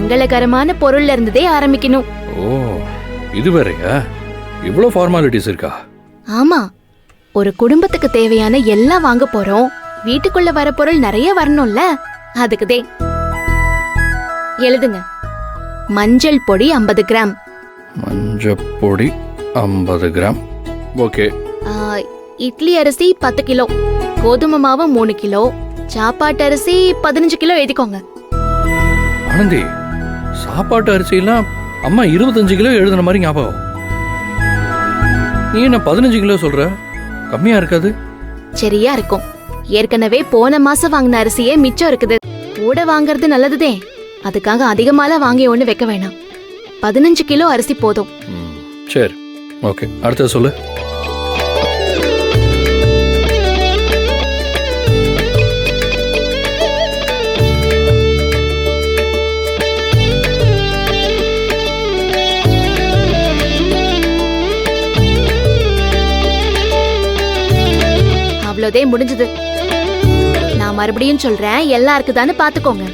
மங்களகரமான பொருள்ல இருந்ததே ஆரம்பிக்கணும். ஓ, இது வேறயா? இவ்ளோ ஃபார்மாலிட்டிஸ் இருக்கா? ஆமா, ஒரு குடும்பத்துக்கு தேவையான எல்லாம் வாங்க போறோம். வீட்டுக்குள்ள வர பொருள் நிறைய வரணும்ல, அதுக்குதே. எழுதுங்க. மஞ்சள் பொடி 50 கிராம். மஞ்சள் பொடி 50 கிராம். ஓகே. இட்லி அரிசி 10 கிலோ, கோதுமை மாவு 3 கிலோ, சாப்பாட்டு அரிசி 15 கிலோ எழுதிக்கோங்க. ஆனந்தி, சாப்பாட்டு அரிசியெல்லாம் அம்மா 25 கிலோ எழுதுன மாதிரி ஞாபகம். நீ என்ன 15 கிலோ சொல்ற? கம்மியா இருக்காது? சரியா இருக்கும். ஏற்கனவே போன மாசம் வாங்கின அரிசியே மிச்சம் இருக்குது. கூட வாங்குறது நல்லதுதே. அதுக்காக அதிகமாலாம் வாங்கி ஒண்ணு வைக்க வேணாம். 15 கிலோ அரிசி போதும். சரி, ஓகே. அடுத்தது சொல்லு. அவ்வளோதே, முடிஞ்சது. நான் மறுபடியும் சொல்றேன், எல்லாம் இருக்குதான்னு பாத்துக்கோங்க.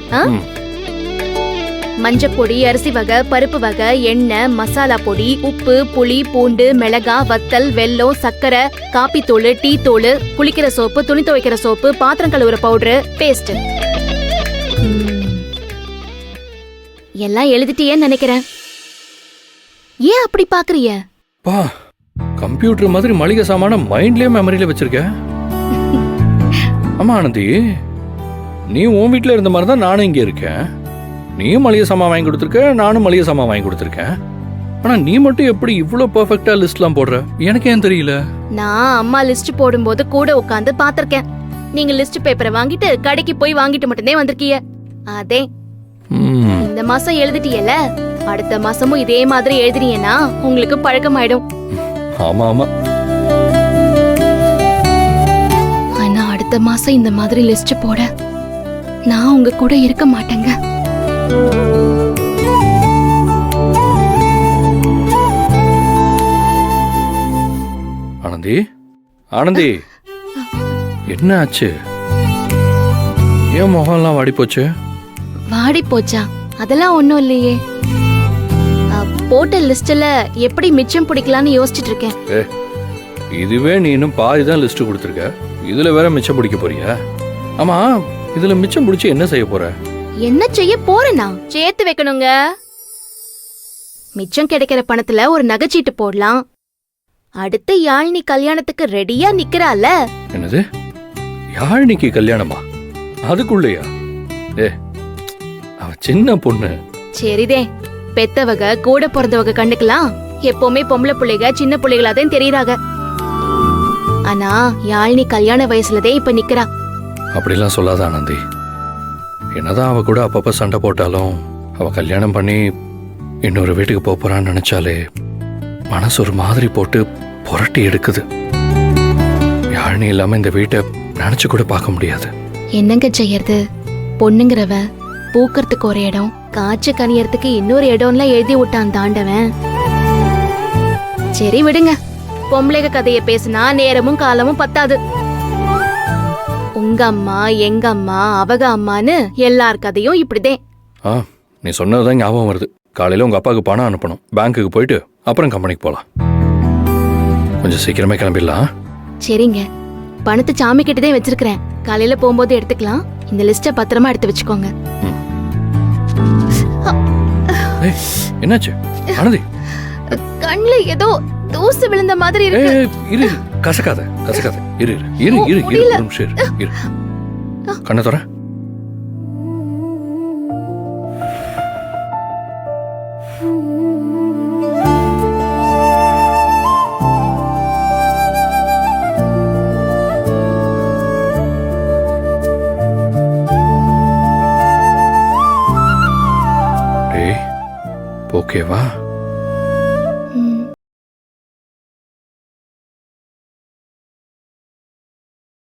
மஞ்சப்பொடி, அரிசி வகை, பருப்பு வகை, எண்ணெய், மசாலா பொடி, உப்பு, புளி, பூண்டு, மிளகா, வத்தல், வெல்லம், சர்க்கரை, காப்பி தூள், டீ தூள், குளிக்கிற சோப்பு, துணி துவைக்கிற சோப்பு, பாத்திரம் கழுவுற பவுடரு, பேஸ்ட். எல்லாம் எழுதிட்டியேன்னு நினைக்கிறேன். ஏன் அப்படி பாக்குறிய? பா, கம்ப்யூட்டர் மாதிரி மளிகை சாமான மைண்ட்லயே மெமரியில வச்சிருக்க. ஆமா ஆனந்தி, நீ உன் வீட்டுல இருந்த மாதிரி தான் நானும் இங்க இருக்கேன். நீயும் மளிகை சாமான் வாங்கி கொடுத்துருக்க, நானும் மளிகை சாமான் வாங்கி கொடுத்துருக்கேன். ஆனா நீ மட்டும் எப்படி இவ்வளவு பெர்ஃபெக்ட்டா லிஸ்ட்லாம் போடுற? எனக்கு ஏன் தெரியல? நான் அம்மா லிஸ்ட் போடும்போது கூட உட்கார்ந்து பாத்திருக்கேன். நீங்க லிஸ்ட் பேப்பரை வாங்கிட்டு கடைக்கு போய் வாங்கிட்டு மட்டும்தே வந்திருக்கீங்க. அதே இந்த மாசம் எழுதிட்டீங்கல்ல, அடுத்த மாசமும் இதே மாதிரி எழுதினீங்கன்னா உங்களுக்கு பழக்கமாயிடும். ஆமா ஆமா. ஆனா அடுத்த மாசம் இந்த மாதிரி லிஸ்ட் போட நான் உங்க கூட இருக்க மாட்டேங்க. ஆனந்தி, ஆனந்தி, என்ன ஆச்சு? ஏன் முகம்லாம் வாடி போச்சு? வாடி போச்சா? அதெல்லாம் ஒண்ணும் இல்லையே. போட்ட லிஸ்ட்ல எப்படி மிச்சம் பிடிக்கலாம்னு யோசிச்சுட்டு இருக்கேன். இதுவே நீ இன்னும் பாதி தான் லிஸ்ட் கொடுத்துருக்க, இதுல வேற மிச்சம் பிடிக்க போறியா? ஆமா, இதுல மிச்சம் பிடிச்சு என்ன செய்ய போற? என்ன செய்ய போறேனா? சேர்த்து வைக்கணுங்க. மிச்சம் கிடைக்கிற பணத்துல ஒரு நகைச்சீட்டு போடலாம். அடுத்து யாழினி கல்யாணத்துக்கு ரெடியா நிக்கிறால. என்னது, யாழினிக்கு கல்யாணமா? அதுக்குள்ளயா? அவ சின்ன பொண்ணு. சரிதே, பெத்தவக கூட பிறந்தவக கண்டுக்கலாம். எப்பவுமே பொம்பளை பிள்ளைக சின்ன பிள்ளைகளாதான் தெரியுறாங்க. ஆனா யாழினி கல்யாண வயசுலதே இப்ப நிக்கிறா. அப்படிலாம் சொல்லாத ஆனந்தி. என்னதான் அவ கூட அப்பப்ப சண்டை போட்டாலும் அவ கல்யாணம் பண்ணி இன்னொரு வீட்டுக்கு போறான்னு நினைச்சாலே மனசு ஒரு மாதிரி போட்டு புரட்டி எடுக்குது. யாழினி இல்லாம இந்த வீட்டை நினைச்சு கூட பார்க்க முடியாது. என்னங்க செய்யறது? பொண்ணுங்கிறவ பூக்கறதுக்கு ஒரு இடம், காய்ச்சி கனியறதுக்கு இன்னொரு இடம்லாம் எழுதி விட்டான் தாண்டவன். சரி விடுங்க, பொம்பளைக கதைய பேசினா நேரமும் காலமும் பத்தாது. உங்க அம்மா, எங்க அம்மா, அவங்க அம்மான்னு எல்லார் கதையும் இப்படிதான். நீ சொன்னதுதான் ஞாபகம் வருது. காலையில உங்க அப்பாவுக்கு பணம் அனுப்பணும். பேங்க்குக்கு போயிட்டு அப்புறம் கம்பெனிக்கு போலாம். கொஞ்சம் சீக்கிரமே கிளம்பிடலாம். சரிங்க, பணத்தை சாமி கிட்டதான் வச்சிருக்கிறேன். காலையில போகும்போது எடுத்துக்கலாம். இந்த லிஸ்ட பத்திரமா எடுத்து வச்சுக்கோங்க. என்னாச்சு ஆனந்தி? கண்ணுல ஏதோ தூசு விழுந்த மாதிரி இருக்கு. இரு, கசக்காத கசக்காத. இரு இரு இரு இரு, ஒரு நிமிஷம் இரு. கண்ணை தர. ஓகேவா?